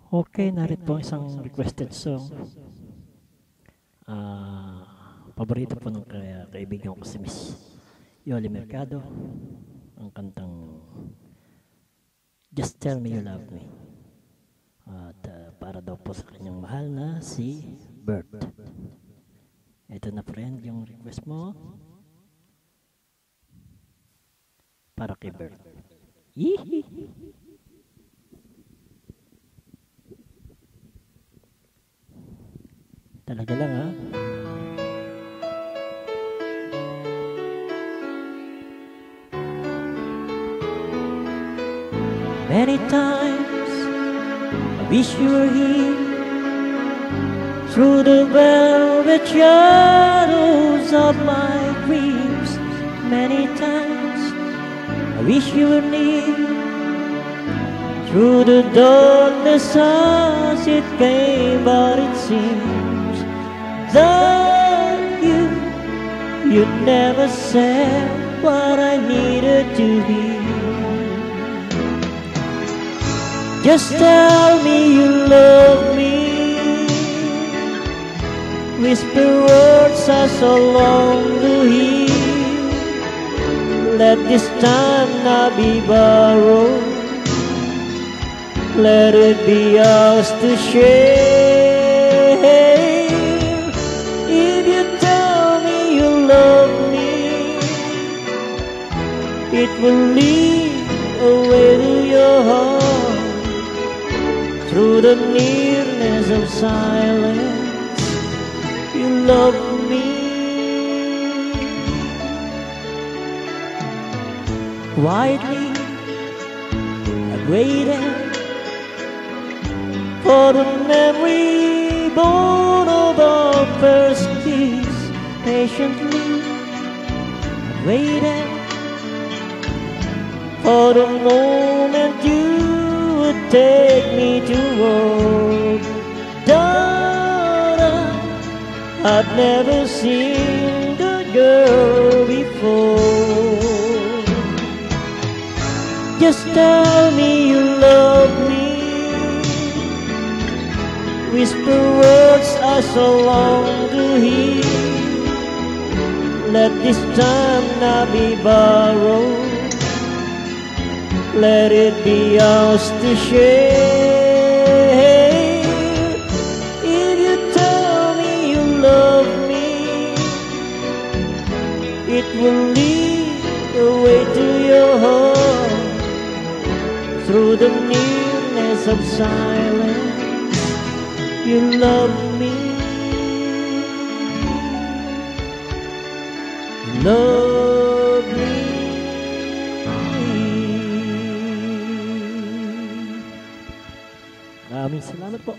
Okay, narito po ang isang requested song. Paborito po ng kaibigan ko si Miss Yoli Mercado. Ang kantang Just Tell Me You Love Me. At para daw po sa kanyang mahal na si Bert. Ito na friend yung request mo. Para kay Bert. Yee! Talaga lang ha. Many times I wish you were here, through the velvet shadows of my dreams. Many times I wish you were near, through the darkness as it came, but it seems that you never said what I needed to hear. Just tell me you love me, whisper words are so long to hear. Let this time not be borrowed, let it be ours to share. If you tell me you love me, it will lead a way to your heart. Through the nearness of silence, you love me. Quietly, I've waited for the memory born of our first kiss. Patiently, I've waited for the moment you would take me to walk. Daughter, I've never seen the girl before. Just tell me you love me, whisper words are so long to hear. Let this time not be borrowed, let it be ours to share. If you tell me you love me, it will lead the way to your heart. Through the nearness of silence, you love me. You love me. Maraming salamat po.